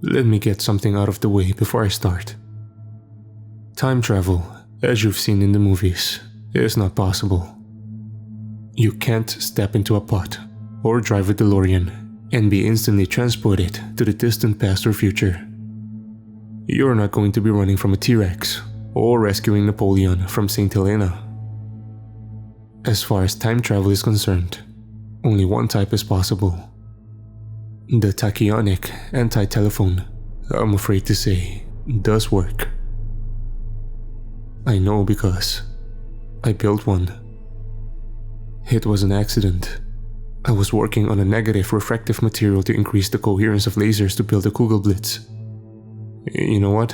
Let me get something out of the way before I start. Time travel, as you've seen in the movies, is not possible. You can't step into a pot or drive a DeLorean and be instantly transported to the distant past or future. You're not going to be running from a T-Rex or rescuing Napoleon from St. Helena. As far as time travel is concerned, only one type is possible. The tachyonic anti-telephone, I'm afraid to say, does work. I know because I built one. It was an accident. I was working on a negative refractive material to increase the coherence of lasers to build a Kugelblitz. You know what?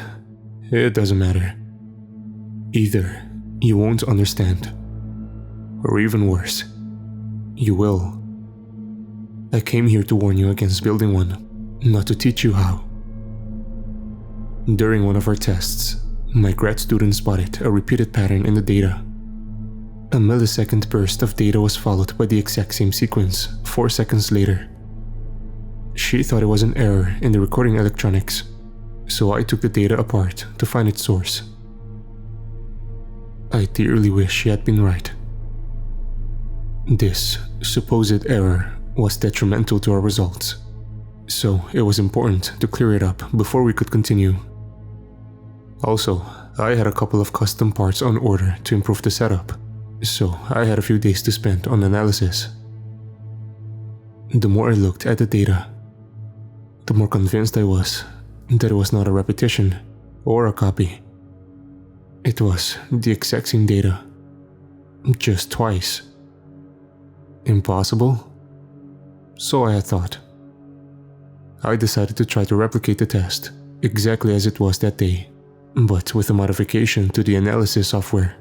It doesn't matter. Either you won't understand, or even worse, you will. I came here to warn you against building one, not to teach you how. During one of our tests, my grad student spotted a repeated pattern in the data. A millisecond burst of data was followed by the exact same sequence 4 seconds later. She thought it was an error in the recording electronics, so I took the data apart to find its source. I dearly wish she had been right. This supposed error was detrimental to our results, so it was important to clear it up before we could continue. Also, I had a couple of custom parts on order to improve the setup, so I had a few days to spend on analysis. The more I looked at the data, the more convinced I was that it was not a repetition or a copy. It was the exact same data, just twice. Impossible? So I had thought. I decided to try to replicate the test exactly as it was that day, but with a modification to the analysis software.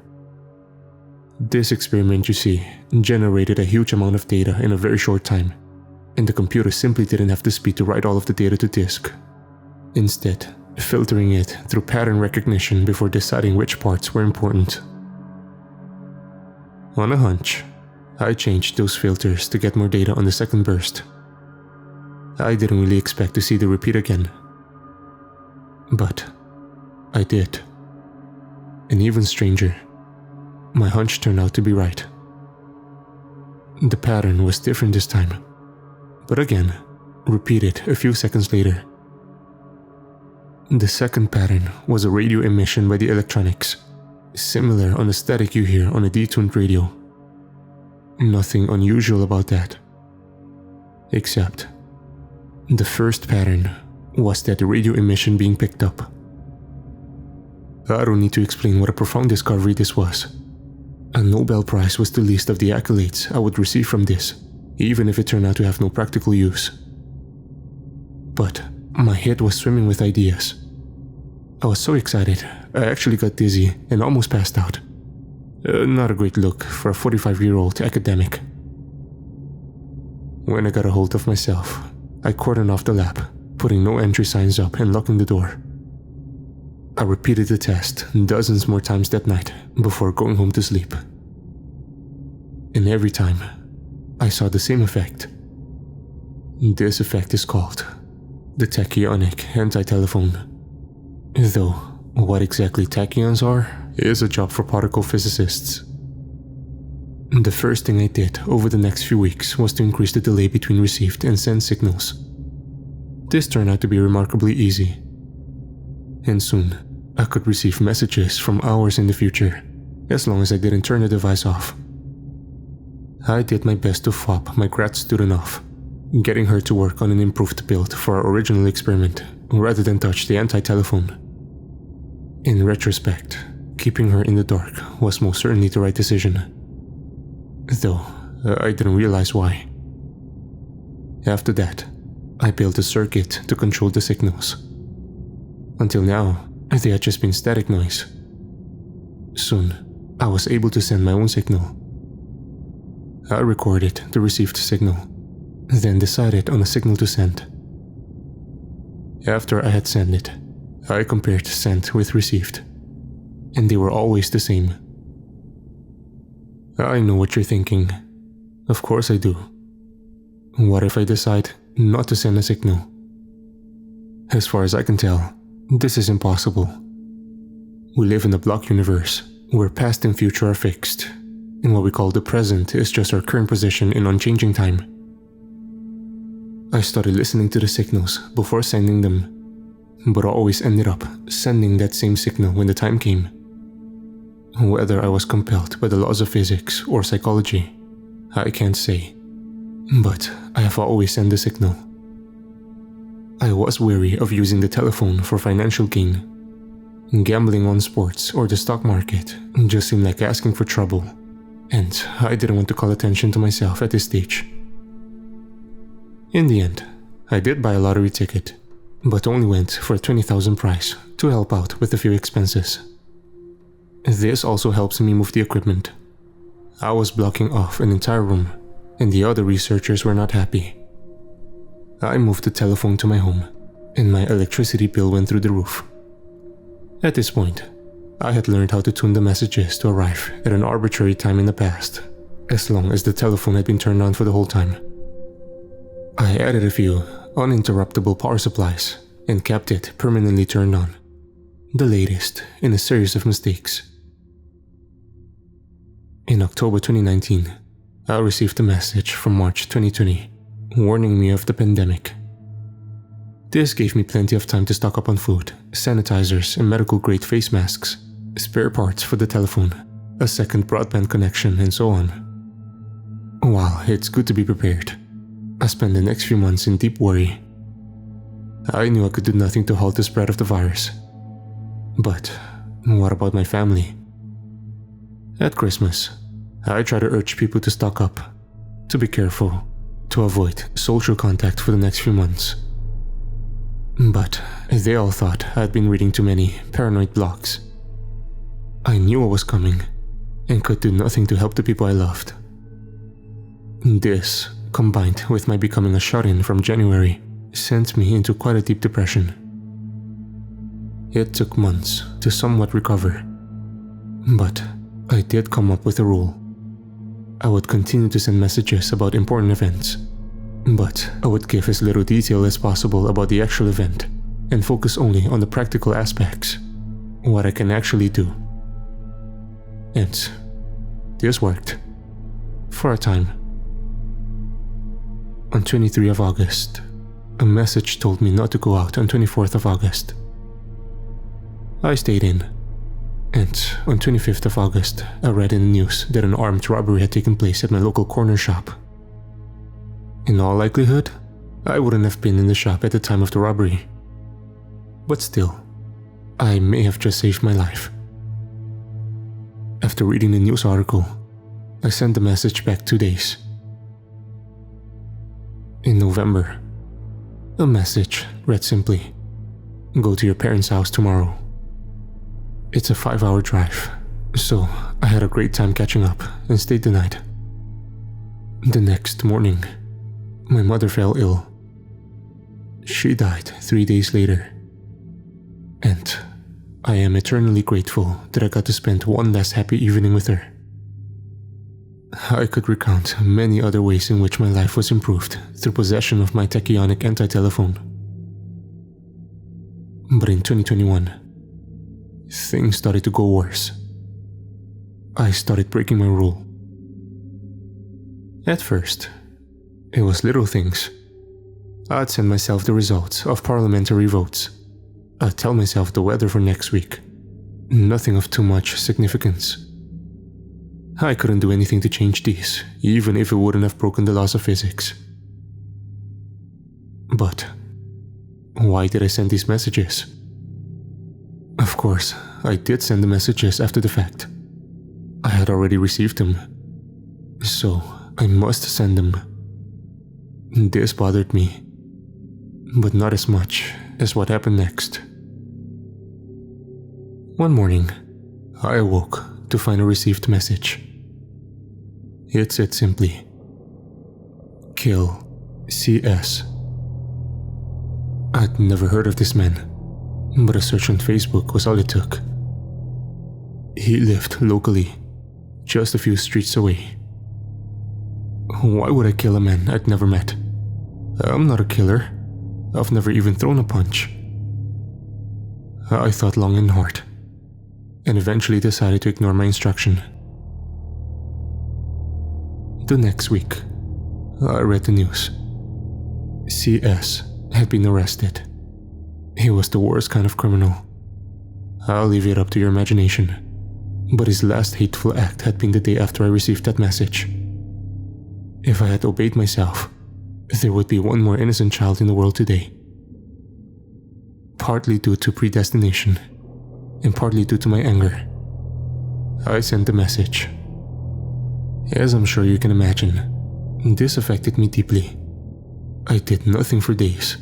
This experiment, you see, generated a huge amount of data in a very short time, and the computer simply didn't have the speed to write all of the data to disk. Instead, filtering it through pattern recognition before deciding which parts were important. On a hunch, I changed those filters to get more data on the second burst. I didn't really expect to see the repeat again. But I did. And even stranger, my hunch turned out to be right. The pattern was different this time, but again, repeated a few seconds later. The second pattern was a radio emission by the electronics, similar on the static you hear on a detuned radio. Nothing unusual about that. Except, the first pattern was that the radio emission being picked up. I don't need to explain what a profound discovery this was. A Nobel Prize was the least of the accolades I would receive from this, even if it turned out to have no practical use. But my head was swimming with ideas. I was so excited, I actually got dizzy and almost passed out. Not a great look for a 45-year-old academic. When I got a hold of myself, I cordoned off the lab, putting no entry signs up and locking the door. I repeated the test dozens more times that night before going home to sleep. And every time, I saw the same effect. This effect is called the tachyonic anti-telephone. Though, what exactly tachyons are is a job for particle physicists. The first thing I did over the next few weeks was to increase the delay between received and sent signals. This turned out to be remarkably easy. And soon, I could receive messages from hours in the future, as long as I didn't turn the device off. I did my best to fob my grad student off, getting her to work on an improved build for our original experiment, rather than touch the anti-telephone. In retrospect, keeping her in the dark was most certainly the right decision. Though, I didn't realize why. After that, I built a circuit to control the signals. Until now, they had just been static noise. Soon, I was able to send my own signal. I recorded the received signal, then decided on a signal to send. After I had sent it, I compared sent with received, and they were always the same. I know what you're thinking. Of course I do. What if I decide not to send a signal? As far as I can tell, this is impossible. We live in a block universe where past and future are fixed, and what we call the present is just our current position in unchanging time. I started listening to the signals before sending them, but I always ended up sending that same signal when the time came. Whether I was compelled by the laws of physics or psychology, I can't say, but I have always sent the signal. I was wary of using the telephone for financial gain. Gambling on sports or the stock market just seemed like asking for trouble, and I didn't want to call attention to myself at this stage. In the end, I did buy a lottery ticket, but only went for a 20,000 prize to help out with a few expenses. This also helps me move the equipment. I was blocking off an entire room, and the other researchers were not happy. I moved the telephone to my home, and my electricity bill went through the roof. At this point, I had learned how to tune the messages to arrive at an arbitrary time in the past, as long as the telephone had been turned on for the whole time. I added a few uninterruptible power supplies and kept it permanently turned on, the latest in a series of mistakes. In October 2019, I received a message from March 2020 warning me of the pandemic. This gave me plenty of time to stock up on food, sanitizers and medical-grade face masks, spare parts for the telephone, a second broadband connection, and so on. While it's good to be prepared, I spent the next few months in deep worry. I knew I could do nothing to halt the spread of the virus. But what about my family? At Christmas, I try to urge people to stock up, to be careful, to avoid social contact for the next few months. But they all thought I had been reading too many paranoid blogs. I knew what was coming and could do nothing to help the people I loved. This, combined with my becoming a shut-in from January, sent me into quite a deep depression. It took months to somewhat recover, but I did come up with a rule. I would continue to send messages about important events, but I would give as little detail as possible about the actual event and focus only on the practical aspects, what I can actually do. And this worked. For a time. On 23 of August, a message told me not to go out on 24th of August. I stayed in, and on 25th of August, I read in the news that an armed robbery had taken place at my local corner shop. In all likelihood, I wouldn't have been in the shop at the time of the robbery. But still, I may have just saved my life. After reading the news article, I sent the message back 2 days. In November, a message read simply, "Go to your parents' house tomorrow." It's a 5-hour drive, so I had a great time catching up and stayed the night. The next morning, my mother fell ill. She died 3 days later. And I am eternally grateful that I got to spend one last happy evening with her. I could recount many other ways in which my life was improved through possession of my tachyonic anti-telephone. But in 2021, things started to go worse. I started breaking my rule. At first, it was little things. I'd send myself the results of parliamentary votes. I'd tell myself the weather for next week. Nothing of too much significance. I couldn't do anything to change these, even if it wouldn't have broken the laws of physics. But why did I send these messages? Of course, I did send the messages after the fact. I had already received them, so I must send them. This bothered me, but not as much as what happened next. One morning, I awoke to find a received message. It said simply, "Kill CS." I'd never heard of this man, but a search on Facebook was all it took. He lived locally, just a few streets away. Why would I kill a man I'd never met? I'm not a killer. I've never even thrown a punch. I thought long and hard, and eventually decided to ignore my instruction. The next week, I read the news. CS had been arrested. He was the worst kind of criminal. I'll leave it up to your imagination, but his last hateful act had been the day after I received that message. If I had obeyed myself, there would be one more innocent child in the world today. Partly due to predestination, and partly due to my anger, I sent the message. As I'm sure you can imagine, this affected me deeply. I did nothing for days,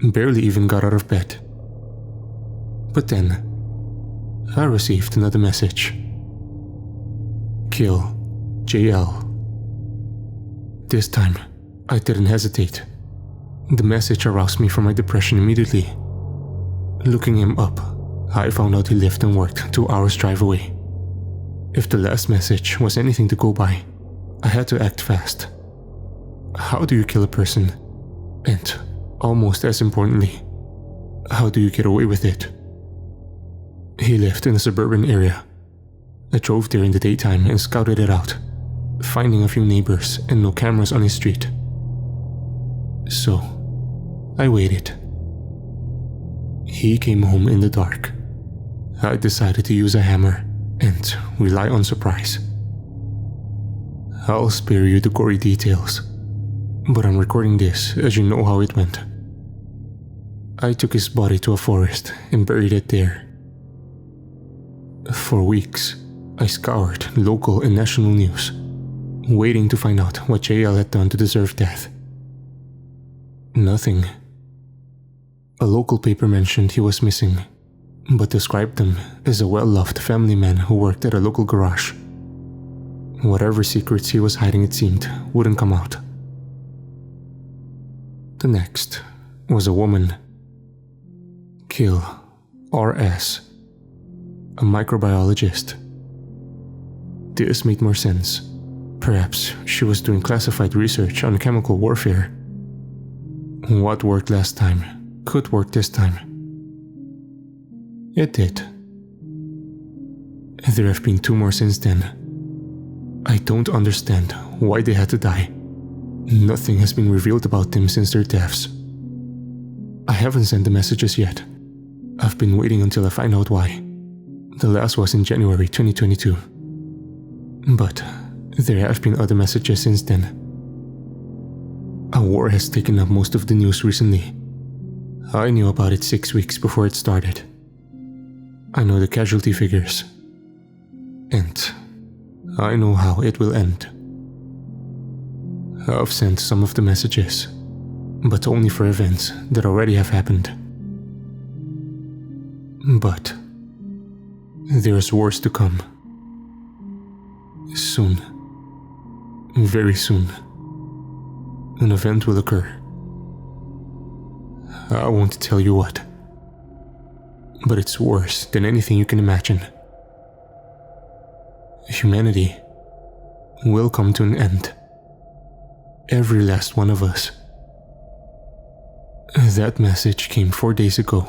barely even got out of bed. But then, I received another message. Kill JL. This time, I didn't hesitate. The message aroused me from my depression immediately. Looking him up, I found out he lived and worked 2 hours drive away. If the last message was anything to go by, I had to act fast. How do you kill a person? And, almost as importantly, how do you get away with it? He lived in a suburban area. I drove there in the daytime and scouted it out, finding a few neighbors and no cameras on his street. So, I waited. He came home in the dark. I decided to use a hammer and rely on surprise. I'll spare you the gory details, but I'm recording this as you know how it went. I took his body to a forest and buried it there. For weeks, I scoured local and national news, waiting to find out what JL had done to deserve death. Nothing. A local paper mentioned he was missing, but described him as a well-loved family man who worked at a local garage. Whatever secrets he was hiding, it seemed, wouldn't come out. The next was a woman. Kill RS, a microbiologist. This made more sense. Perhaps she was doing classified research on chemical warfare. What worked last time could work this time. It did. There have been 2 more since then. I don't understand why they had to die. Nothing has been revealed about them since their deaths. I haven't sent the messages yet. I've been waiting until I find out why. The last was in January 2022. But there have been other messages since then. A war has taken up most of the news recently. I knew about it 6 weeks before it started. I know the casualty figures. And I know how it will end. I've sent some of the messages, but only for events that already have happened. But there's worse to come. Soon, very soon, an event will occur. I won't tell you what, but it's worse than anything you can imagine. Humanity will come to an end. Every last one of us. That message came 4 days ago.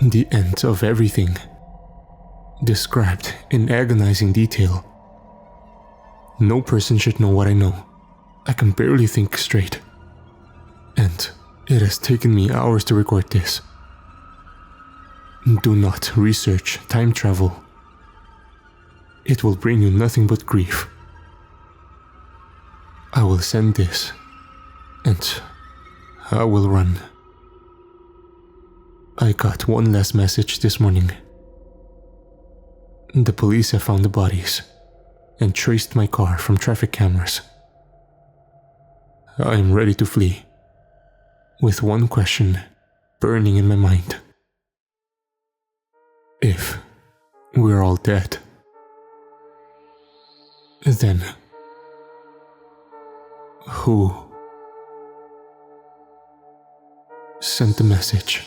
The end of everything. Described in agonizing detail. No person should know what I know. I can barely think straight. And it has taken me hours to record this. Do not research time travel. It will bring you nothing but grief. I will send this, and I will run. I got one last message this morning. The police have found the bodies and traced my car from traffic cameras. I am ready to flee, with one question burning in my mind. If we're all dead, then who sent the message?